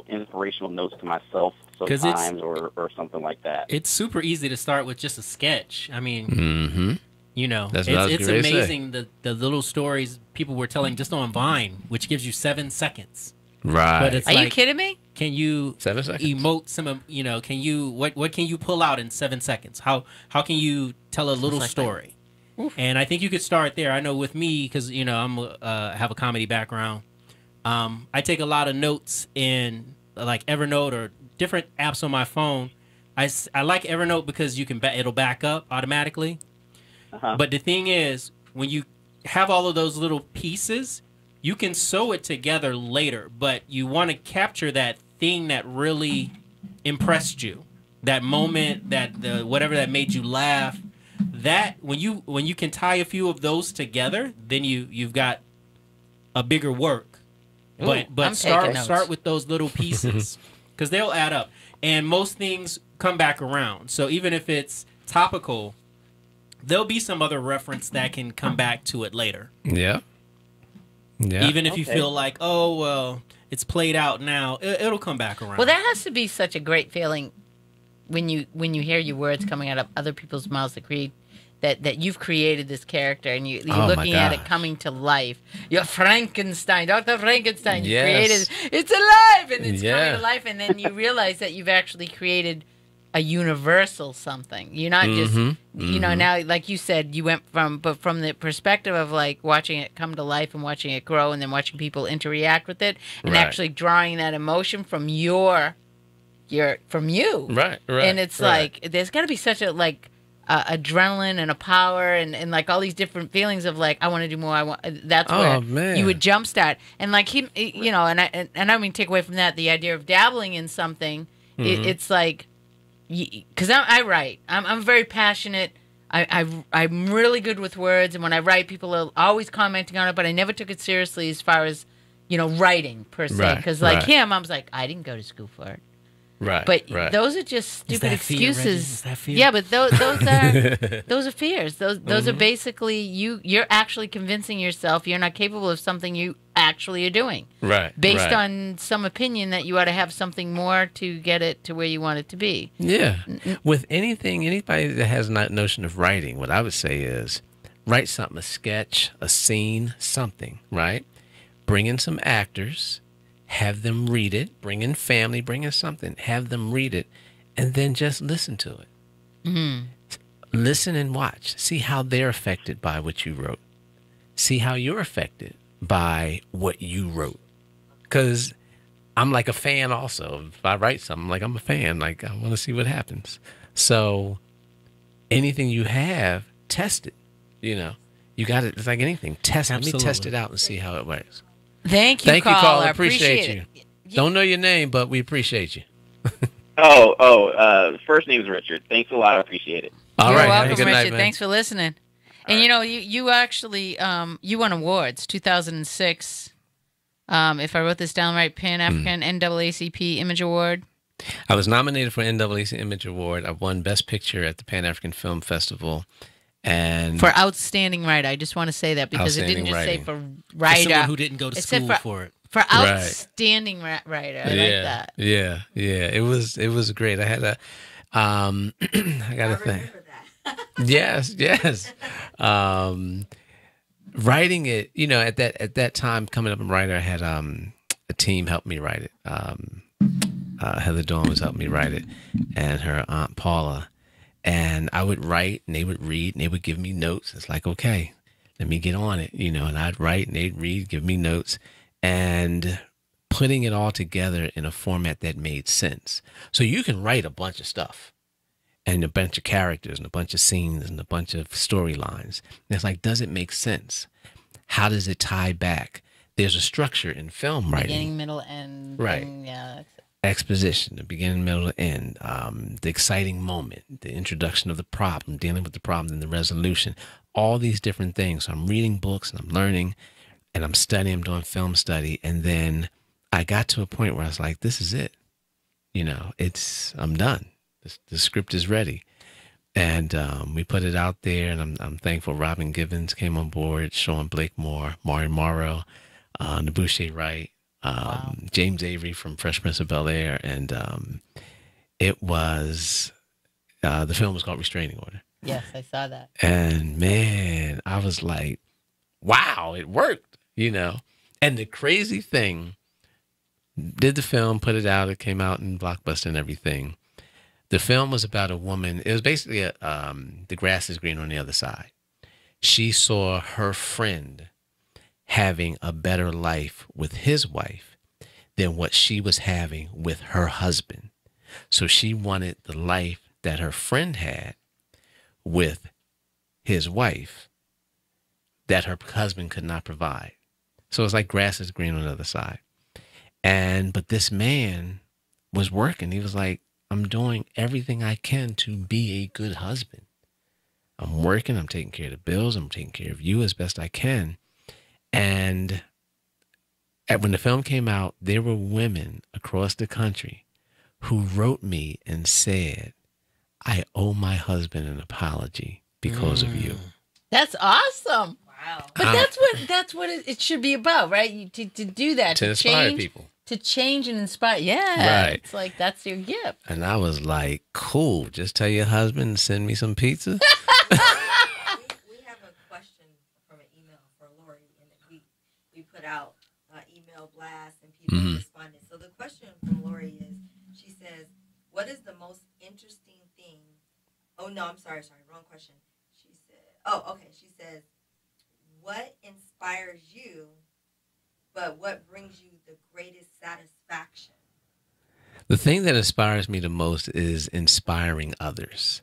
inspirational notes to myself sometimes or something like that. It's super easy to start with just a sketch. I mean, That's what I was it's gonna say. amazing the little stories people were telling just on Vine, which gives you 7 seconds. Right. But it's Are you like, kidding me? can you 7 seconds? emote some? Can you what can you pull out in 7 seconds? How can you tell a little story? And I think you could start there. I know with me because I'm have a comedy background. I take a lot of notes in like Evernote or different apps on my phone. I like Evernote because you can it'll back up automatically. But the thing is, when you have all of those little pieces, you can sew it together later. But you want to capture that thing that really impressed you, that moment, that whatever that made you laugh. That when you can tie a few of those together, then you've got a bigger work. But start with those little pieces because they'll add up. And most things come back around. So even if it's topical, there'll be some other reference that can come back to it later. Yeah. Even if you feel like, oh, well, it's played out now, it'll come back around. Well, that has to be such a great feeling when you hear your words coming out of other people's mouths that you've created this character and you're looking at it coming to life. You're Frankenstein, Dr. Frankenstein. You created it's alive and it's coming to life, and then you realize that you've actually created a universal something. You're not just, you know, now, like you said, you went from the perspective of like watching it come to life and watching it grow and then watching people interact with it and actually drawing that emotion from from you. Right. And it's like, there's got to be such a like adrenaline and a power and like all these different feelings of like, I want to do more. That's where you would jumpstart. And like he, you know, and I don't mean take away from that, the idea of dabbling in something, it's like, because I write. I'm very passionate. I'm really good with words, and when I write, people are always commenting on it. But I never took it seriously as far as writing per se. Because like him, I was like, I didn't go to school for it. Right. But right. those are just stupid excuses. Fear? Yeah, but those are those are fears. Those are basically you're actually convincing yourself you're not capable of something you actually are doing. Right. Based on some opinion that you ought to have something more to get it to where you want it to be. Yeah. With anybody that has that notion of writing, what I would say is write something, a sketch, a scene, something, right? Bring in some actors, have them read it, bring in family, bring in something, have them read it, and then just listen to it. Mm-hmm. Listen and watch. See how they're affected by what you wrote. See how you're affected by what you wrote. Because I'm like a fan also. If I write something, like I'm a fan. Like I want to see what happens. So anything you have, test it. You got it. It's like anything. Test it. Let me test it out and see how it works. Thank you, caller. Appreciate you. Don't know your name, but we appreciate you. First name's Richard. Thanks a lot. I appreciate it. You're welcome, Richard. Night, thanks for listening. And you actually you won awards. 2006. If I wrote this down right, Pan African NAACP Image Award. I was nominated for NAACP Image Award. I won Best Picture at the Pan African Film Festival. And for outstanding writer, I just want to say that because it didn't just say for writer. For someone who didn't go to school for it. For outstanding writer, I like that. Yeah. It was great. I had a, I got to think. Yes. Writing it, at that time coming up in writer, I had a team help me write it. Heather Dawn was helping me write it, and her aunt Paula. And I would write, and they would read, and they would give me notes. It's like, okay, let me get on it, and I'd write, and they'd read, give me notes, and putting it all together in a format that made sense. So you can write a bunch of stuff, and a bunch of characters, and a bunch of scenes, and a bunch of storylines. And it's like, does it make sense? How does it tie back? There's a structure in film writing. Beginning, middle, end. Right. Yeah, that's it. Exposition, the beginning, middle, end, the exciting moment, the introduction of the problem, dealing with the problem, and the resolution, all these different things. So I'm reading books and I'm learning and I'm studying, I'm doing film study. And then I got to a point where I was like, this is it. I'm done. The script is ready. And we put it out there, and I'm thankful Robin Givens came on board, Sean Blakemore, Mari Morrow, Nabushe Wright, James Avery from Fresh Prince of Bel-Air, and it was the film was called Restraining Order. Yes, I saw that. And man, I was like, wow, it worked, And the crazy thing, did the film, put it out, it came out in Blockbuster and everything. The film was about a woman. It was basically the grass is green on the other side. She saw her friend having a better life with his wife than what she was having with her husband. So she wanted the life that her friend had with his wife that her husband could not provide. So it's like grass is green on the other side. But this man was working. He was like, I'm doing everything I can to be a good husband. I'm working. I'm taking care of the bills. I'm taking care of you as best I can. And when the film came out, there were women across the country who wrote me and said, I owe my husband an apology because of you. That's awesome. Wow. But that's what it should be about, right? To do that. To inspire people. To change and inspire. Yeah. Right. It's like, that's your gift. And I was like, cool. Just tell your husband to send me some pizza. We have a question from an email for Lori, and we put out email blasts and people responded. So the question from Lori is, she says, what is the most interesting thing? Oh no, I'm sorry, wrong question. She said, oh, okay. She says, what inspires you, but what brings you the greatest satisfaction? The thing that inspires me the most is inspiring others.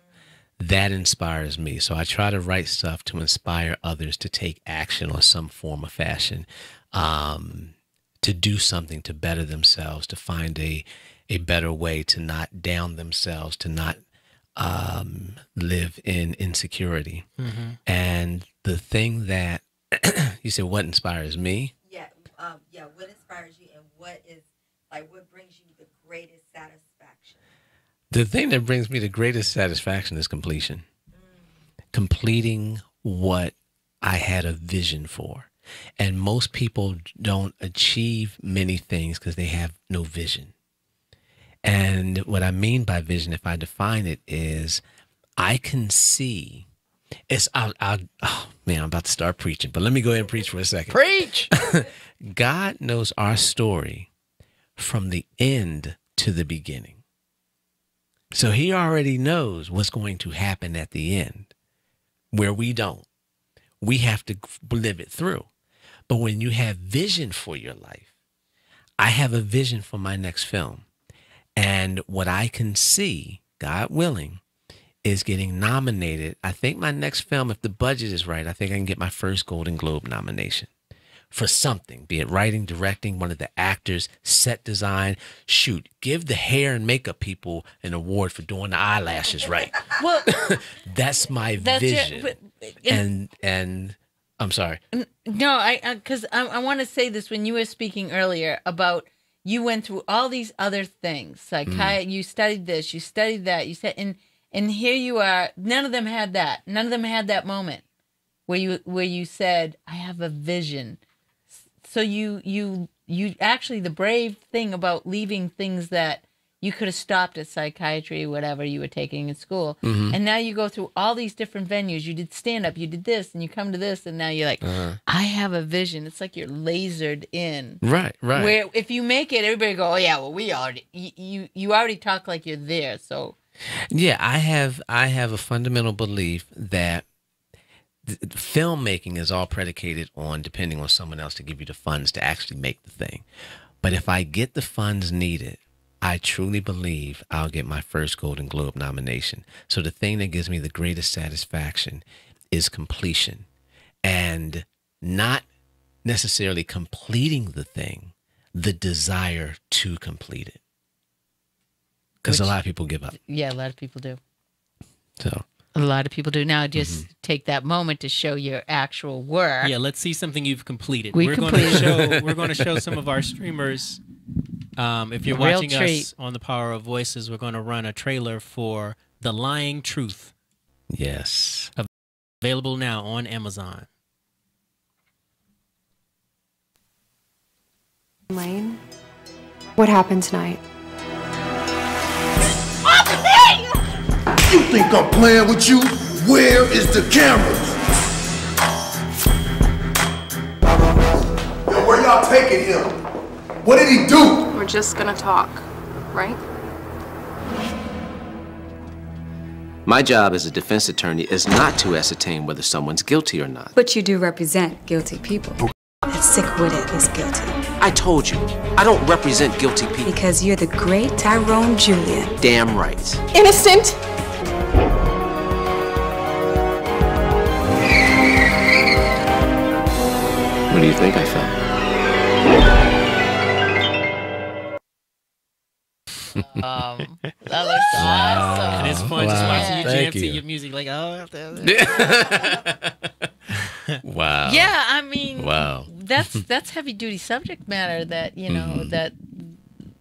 That inspires me. So I try to write stuff to inspire others to take action on some form of fashion, to do something to better themselves, to find a better way, to not down themselves, to not live in insecurity. Mm-hmm. And the thing that you said, what inspires me? Yeah, what inspires you, and what brings you the greatest satisfaction? The thing that brings me the greatest satisfaction is completion. Completing what I had a vision for. And most people don't achieve many things because they have no vision. And what I mean by vision, if I define it, is I can see. Oh man, I'm about to start preaching, but let me go ahead and preach for a second. Preach! God knows our story from the end to the beginning. So he already knows what's going to happen at the end, where we don't. We have to live it through. But when you have vision for your life, I have a vision for my next film. And what I can see, God willing, is getting nominated. I think my next film, if the budget is right, I think I can get my first Golden Globe nomination for something, be it writing, directing, one of the actors, set design. Shoot, give the hair and makeup people an award for doing the eyelashes right. Well, that's my vision. And I'm sorry. No, because I want to say this when you were speaking earlier about you went through all these other things. Like you studied this, you studied that, you said, and here you are. None of them had that. None of them had that moment where you said, I have a vision. So you actually, the brave thing about leaving things that you could have stopped at psychiatry, whatever you were taking in school, and now you go through all these different venues. You did stand up, you did this, and you come to this, and now you're like, I have a vision. It's like you're lasered in. Right. Where if you make it, everybody go, oh yeah, well we already you already talk like you're there. So yeah, I have a fundamental belief that filmmaking is all predicated on depending on someone else to give you the funds to actually make the thing. But if I get the funds needed, I truly believe I'll get my first Golden Globe nomination. So the thing that gives me the greatest satisfaction is completion, and not necessarily completing the thing, the desire to complete it. Because a lot of people give up. Yeah, a lot of people do. So a lot of people do. Now just take that moment to show your actual work. Yeah, let's see something you've completed. We're going to show some of our streamers. If you're watching us on The Power of Voices, we're going to run a trailer for The Lying Truth. yes. Available now on Amazon. Lane, what happened tonight? You think I'm playing with you? Where is the cameras? Yo, where y'all taking him? What did he do? We're just gonna talk, right? My job as a defense attorney is not to ascertain whether someone's guilty or not. But you do represent guilty people. That sick-witted is guilty. I told you, I don't represent guilty people. Because you're the great Tyrone Julian. Damn right. Innocent! What do you think I felt? That looks awesome. And it's fun just watching you jam Thank to you. your music like, oh. Wow. Yeah, I mean, Wow. that's heavy duty subject matter that, you know,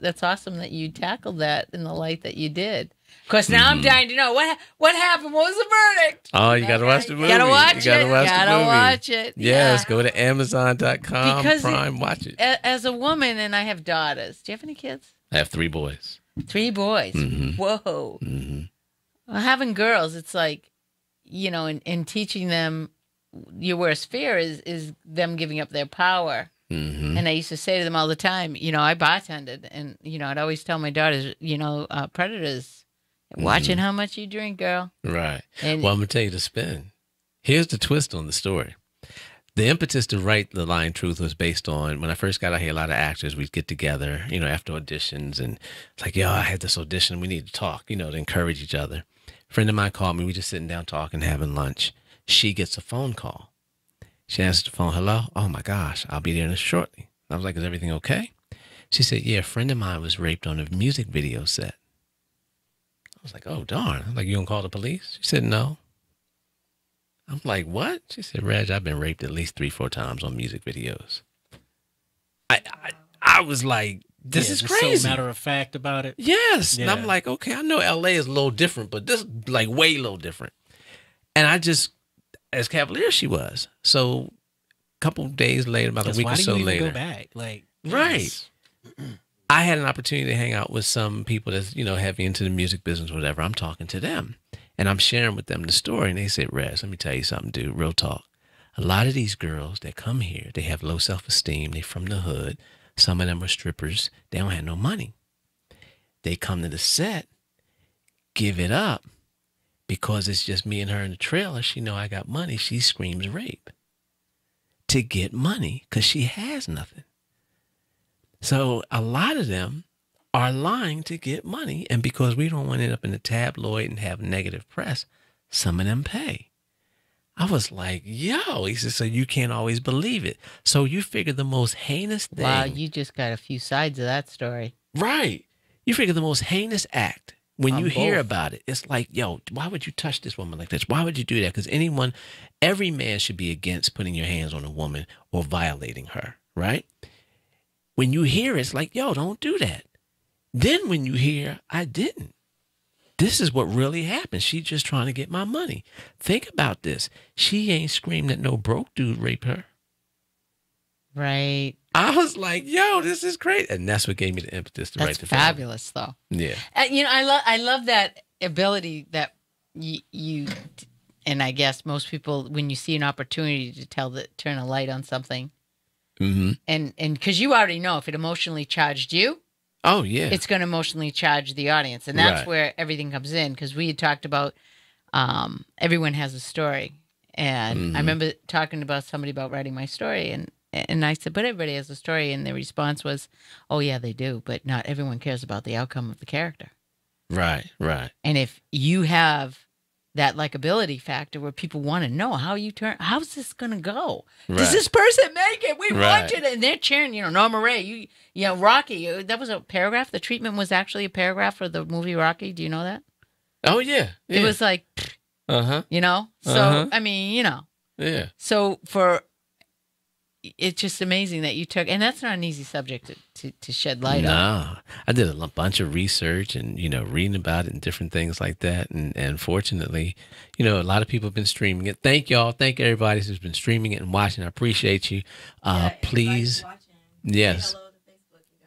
that's awesome that you tackled that in the light that you did. Of course, now I'm dying to know what happened. What was the verdict? Oh, you got to watch the movie. Gotta watch you gotta it. Watch Gotta the movie. watch it. Yes, Yeah. go to Amazon.com, Because Prime, watch it. As a woman, and I have daughters. Do you have any kids? I have 3 boys. 3 boys. Whoa. Well, having girls, it's like, in teaching them, your worst fear is them giving up their power. And I used to say to them all the time, you know, I bartended, and, you know, I'd always tell my daughters, you know, predators, watching how much you drink, girl. Right. And Well, I'm going to tell you the spin. Here's the twist on the story. The impetus to write The Lying Truth was based on when I first got out here, a lot of actors, we'd get together, you know, after auditions, and it's like, yo, I had this audition. We need to talk, you know, to encourage each other. A friend of mine called me. We just sitting down talking, having lunch. She gets a phone call. She answers the phone. Hello? Oh, my gosh. I'll be there shortly. I was like, is everything okay? She said, yeah, a friend of mine was raped on a music video set. I was like, oh, darn. I'm like, you gonna call the police? She said, no. I'm like, what? She said, Reg, I've been raped at least 3-4 times on music videos. I was like, this is crazy. So matter of fact about it. Yes. Yeah. And I'm like, okay, I know LA is a little different, but this is like way little different. And I just, as cavalier as she was. So a couple of days later, about a week or so later. Go back? Like, right. I had an opportunity to hang out with some people that's, you know, heavy into the music business, whatever. I'm talking to them. And I'm sharing with them the story, and they said, Rez, let me tell you something, dude, real talk. A lot of these girls that come here, they have low self-esteem. They from the hood. Some of them are strippers. They don't have no money. They come to the set, give it up, because it's just me and her in the trailer. She know I got money. She screams rape to get money because she has nothing. So a lot of them are lying to get money, and because we don't want to end up in the tabloid and have negative press, some of them pay. I was like, yo, he said, so you can't always believe it. So you figure the most heinous thing. Wow, you just got a few sides of that story. Right. You figure the most heinous act, when you hear about it, it's like, yo, why would you touch this woman like this? Why would you do that? Because every man should be against putting your hands on a woman or violating her, right? When you hear it, it's like, yo, don't do that. Then when you hear, I didn't. This is what really happened. She's just trying to get my money. Think about this. She ain't screamed that no broke dude raped her. Right. I was like, yo, this is great. And that's what gave me the impetus to write the film. That's fabulous, though. Yeah. You know, I love that ability that you, and I guess most people, when you see an opportunity to turn a light on something, and because you already know if it emotionally charged you, oh, yeah, it's going to emotionally charge the audience. And that's where everything comes in, because we had talked about everyone has a story. And I remember talking about somebody about writing my story, and I said, but everybody has a story. And the response was, oh, yeah, they do. But not everyone cares about the outcome of the character. Right, right. And if you have that likability factor where people want to know how's this going to go? Right. Does this person make it? We want it. And they're cheering, you know, Annamarie, you know, Rocky. That was a paragraph. The treatment was actually a paragraph for the movie Rocky. Do you know that? Oh, yeah. It was like, you know? So, I mean, you know. Yeah. So it's just amazing that you took, and that's not an easy subject to shed light on. No, I did a bunch of research and, you know, reading about it and different things like that. And fortunately, you know, a lot of people have been streaming it. Thank y'all. Thank everybody who's been streaming it and watching. I appreciate you. Please. Yes. Say hello to Facebook, you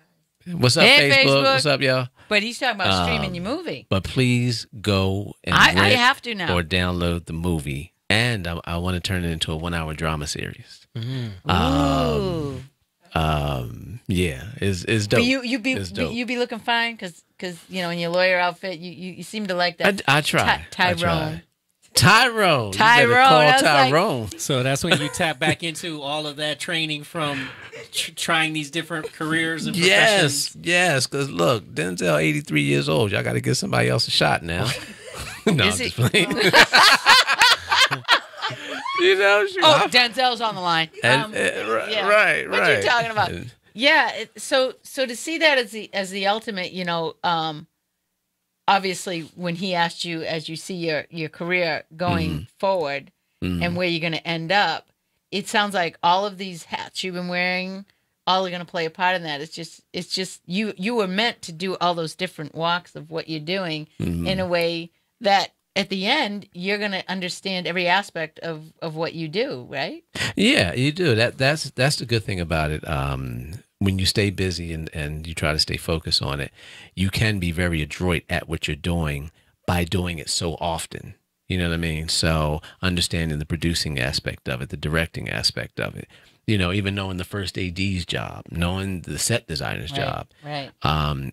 guys. What's up, Hey, Facebook? Facebook. What's up, y'all? But he's talking about streaming your movie. But please go and I rent have to now. or download the movie. And I want to turn it into a 1-hour drama series. Ooh. Yeah, it's dope. But you It's dope. be looking fine because you know, in your lawyer outfit you seem to like that. I try. Tyrone. Tyrone. You better Tyrone, call I was like- Tyrone. So that's when you tap back into all of that training from trying these different careers and professions. Yes. Because look, Denzel, 83 years old. Y'all got to give somebody else a shot now. No, Is I'm he? just playing. You know, Denzel's on the line. Right. What are you talking about? Yeah. So to see that as the ultimate, you know, obviously when he asked you, as you see your career going forward and where you're going to end up, it sounds like all of these hats you've been wearing, all are going to play a part in that. It's just you were meant to do all those different walks of what you're doing in a way that at the end you're going to understand every aspect of what you do, right? Yeah, you do. That's the good thing about it. When you stay busy and you try to stay focused on it, you can be very adroit at what you're doing by doing it so often. You know what I mean? So understanding the producing aspect of it, the directing aspect of it, You know, even knowing the first AD's job, knowing the set designer's job, right.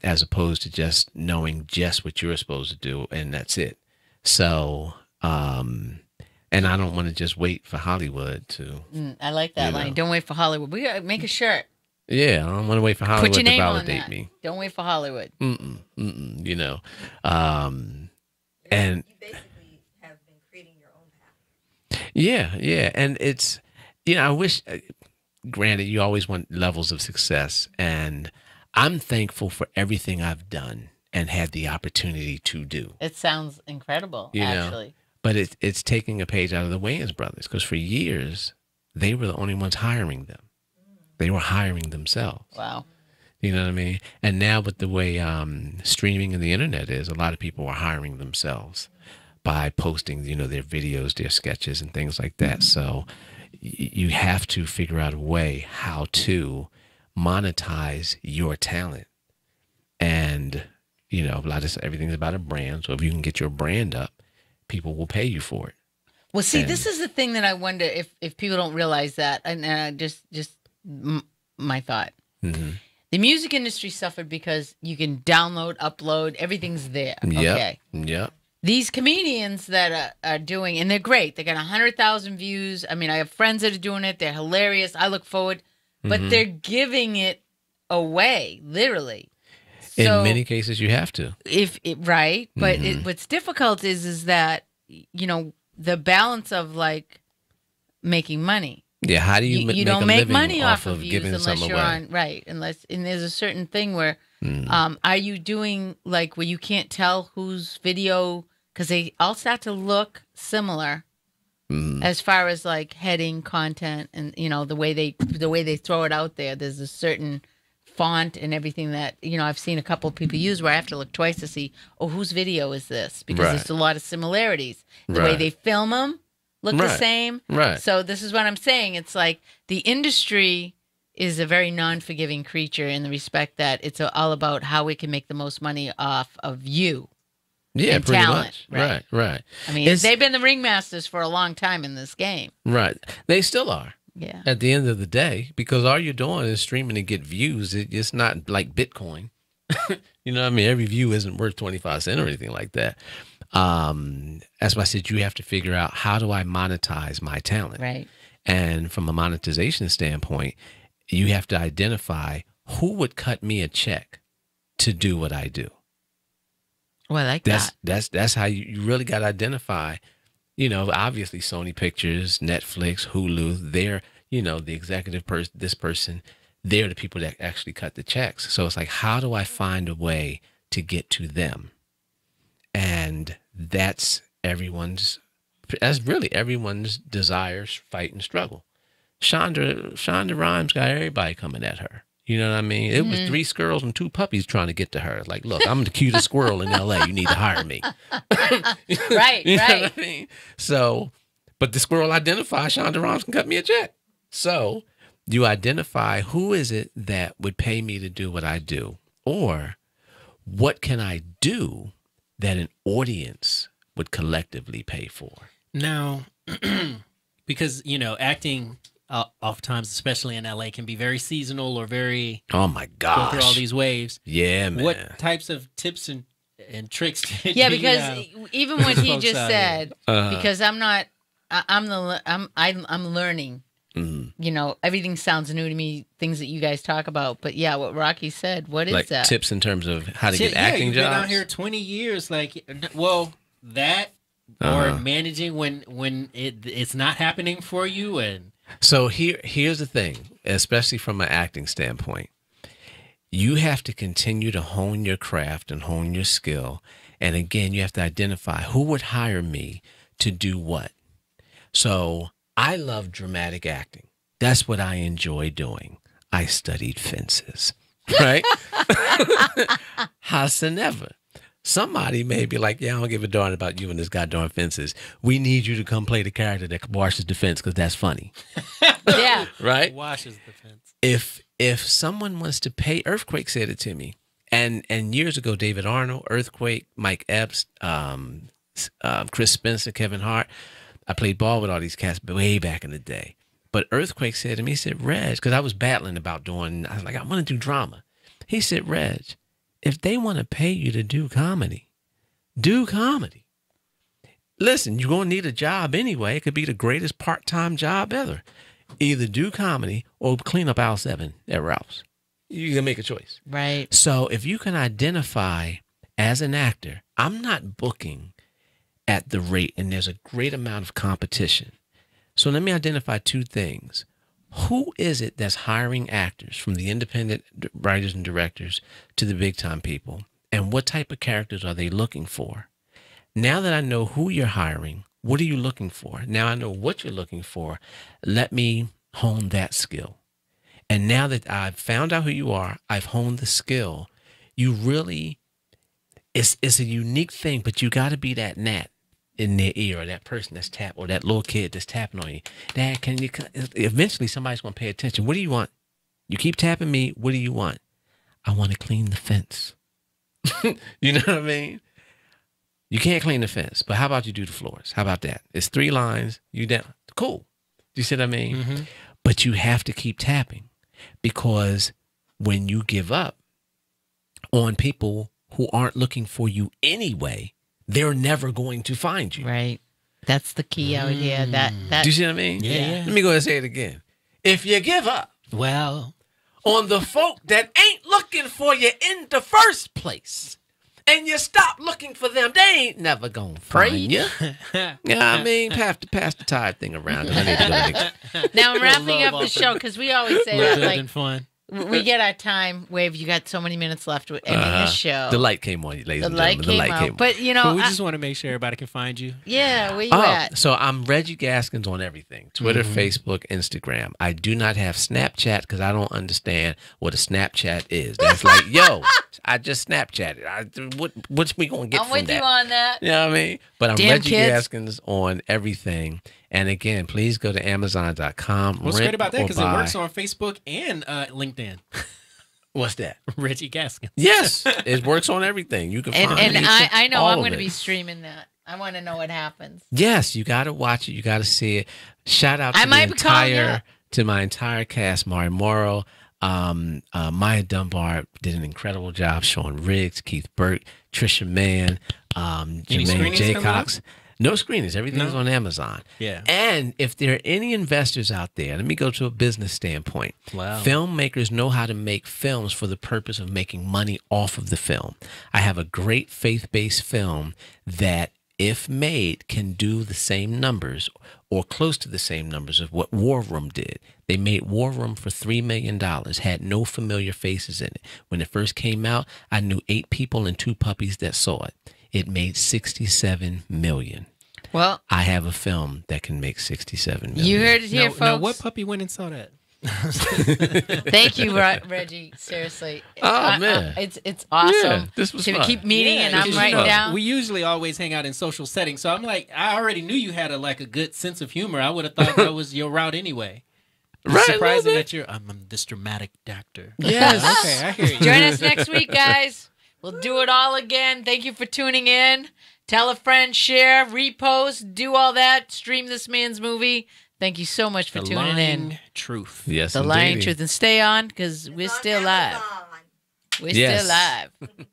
As opposed to just knowing just what you're supposed to do and that's it. So, and I don't want to just wait for Hollywood to. I like that line. Don't wait for Hollywood. We gotta make a shirt. Yeah, I don't want to wait for Hollywood Put your to name on validate that. me. Don't wait for Hollywood. You know, And you basically have been creating your own path. yeah, and it's, you know, I wish. Granted, you always want levels of success, and I'm thankful for everything I've done and had the opportunity to do. It sounds incredible, actually. But it's taking a page out of the Wayans brothers, because for years they were the only ones hiring them. They were hiring themselves. Wow. You know what I mean? And now with the way streaming and the internet is, a lot of people are hiring themselves by posting, you know, their videos, their sketches, and things like that. So you have to figure out a way how to monetize your talent. And, you know, like I said, everything's about a brand. So if you can get your brand up, people will pay you for it. Well, see, this is the thing that I wonder if people don't realize that. And just my thought. Mm-hmm. The music industry suffered because you can download, upload, everything's there. Yep. Okay. Yep. These comedians that are doing, and they're great. They got 100,000 views. I mean, I have friends that are doing it. They're hilarious. I look forward, but they're giving it away, literally. So, in many cases, you have to. But what's difficult is that, you know, the balance of like making money. Yeah, how do you you don't make money off of giving views unless something you're away? and there's a certain thing where are you doing like where you can't tell whose video, because they all start to look similar as far as like heading, content, and you know the way they throw it out there. There's a certain font and everything that, you know, I've seen a couple of people use where I have to look twice to see, oh, whose video is this, because there's a lot of similarities. The way they film them look the same. Right. So this is what I'm saying. It's like the industry is a very non-forgiving creature in the respect that it's all about how we can make the most money off of you. Yeah, and pretty talent. much. Right. I mean, they've been the ringmasters for a long time in this game. Right. They still are. Yeah. At the end of the day, because all you're doing is streaming to get views. It's not like Bitcoin. You know what I mean? Every view isn't worth 25 cents or anything like that. That's why I said you have to figure out, how do I monetize my talent? Right. And from a monetization standpoint, you have to identify who would cut me a check to do what I do. Well, I like that. that. That's how you really got to identify. You know, obviously Sony Pictures, Netflix, Hulu, they're, you know, the executive person, this person, they're the people that actually cut the checks. So it's like, how do I find a way to get to them? And that's really everyone's desires, fight, and struggle. Shonda Rhimes got everybody coming at her. You know what I mean? It was 3 squirrels and 2 puppies trying to get to her. Like, look, I'm the cutest squirrel in LA. You need to hire me. Right, you know right. what I mean? So, but the squirrel identifies Shonda Rhimes can cut me a check. So you identify, who is it that would pay me to do what I do? Or what can I do that an audience would collectively pay for? Now, because, you know, acting oftentimes, especially in LA, can be very seasonal or very, oh my gosh, go through all these waves. Yeah, man. What types of tips and tricks did Yeah, you because have even what he folks just out said, because I'm learning. Mm-hmm. You know, everything sounds new to me, things that you guys talk about. But yeah, what Rocky said, what is like that? Tips in terms of how to get acting you've jobs? been out here 20 years. Like, well, that or managing when it's not happening for you. And so here's the thing, especially from an acting standpoint. You have to continue to hone your craft and hone your skill. And again, you have to identify who would hire me to do what. So I love dramatic acting. That's what I enjoy doing. I studied fences, right? Howsoever, somebody may be like, yeah, I don't give a darn about you and this goddamn fences. We need you to come play the character that washes the fence because that's funny. Yeah. Right? washes the fence. If someone wants to pay, Earthquake said it to me. And years ago, David Arnold, Earthquake, Mike Epps, Chris Spencer, Kevin Hart. I played ball with all these cats way back in the day. But Earthquake said to me, he said, Reg, because I was battling about doing, I was like, I want to do drama. He said, Reg, if they want to pay you to do comedy, do comedy. Listen, you're going to need a job anyway. It could be the greatest part-time job ever. Either do comedy or clean up aisle 7 at Ralph's. You can make a choice. Right. So if you can identify as an actor, I'm not booking at the rate, and there's a great amount of competition. So let me identify 2 things. Who is it that's hiring actors, from the independent writers and directors to the big-time people? And what type of characters are they looking for? Now that I know who you're hiring, what are you looking for? Now I know what you're looking for. Let me hone that skill. And now that I've found out who you are, I've honed the skill. You really, it's a unique thing, but you got to be that gnat in their ear, or that person that's tapping, or that little kid that's tapping on you. Dad, can you? Eventually, somebody's going to pay attention. What do you want? You keep tapping me. What do you want? I want to clean the fence. You know what I mean? You can't clean the fence, but how about you do the floors? How about that? It's 3 lines. You down? Cool. Do you see what I mean? Mm-hmm. But you have to keep tapping, because when you give up on people who aren't looking for you anyway, they're never going to find you. Right. That's the key out here. That Do you see what I mean? Yeah. Let me go ahead and say it again. If you give up, Well, on the folk that ain't looking for you in the first place, and you stop looking for them, they ain't never gonna find you. Yeah, I mean, pass the tide thing around. I need to go next. Now I'm wrapping up the show, because we always say that, good like, and fun. we get our time. Wave, you got so many minutes left with ending the show. The light came on, ladies The and light gentlemen. came out. But, you know, But we just want to make sure everybody can find you. yeah, where you at? So I'm Reggie Gaskins on everything. Twitter, Facebook, Instagram. I do not have Snapchat because I don't understand what a Snapchat is. That's like, yo, I just Snapchatted. What's we going to get I'm from with that? you on that. You know what I mean? But I'm Damn Reggie kids. Gaskins on everything. And again, please go to Amazon.com. What's rent great about that, or because it buy. works on Facebook and LinkedIn. What's that? Reggie Gaskins. Yes, it works on everything. You can find And it. I know All I'm of going to it. be streaming that. I want to know what happens. Yes, you got to watch it. You got to see it. Shout out I to might be calling you. to my entire cast. Mari Morrow, Maya Dunbar did an incredible job. Sean Riggs, Keith Burke, Trisha Mann, Jermaine screenings coming Jaycox. No screenings. Everything's on Amazon. Yeah. And if there are any investors out there, let me go to a business standpoint. Wow. Filmmakers know how to make films for the purpose of making money off of the film. I have a great faith-based film that, if made, can do the same numbers or close to the same numbers of what War Room did. They made War Room for $3 million, had no familiar faces in it. When it first came out, I knew 8 people and 2 puppies that saw it. It made $67 million. Well, I have a film that can make $67 million. you heard it here, folks. Now, what puppy went and saw that? Thank you, Reggie. Seriously. Oh, man. It's awesome. Yeah, this was to fun. keep meeting, and I'm because, writing down. We usually always hang out in social settings, so I'm like, I already knew you had a good sense of humor. I would have thought that was your route anyway. It's Right, surprising a little that you're I'm this dramatic actor. Yes. Okay, I hear you. Join us next week, guys. We'll do it all again. Thank you for tuning in. Tell a friend, share, repost, do all that. Stream this man's movie. Thank you so much for The tuning Lying in. Truth. Yes, The Lying indeedy. Truth. And stay on, because we're It's on still live. Amazon. We're Yes. still live.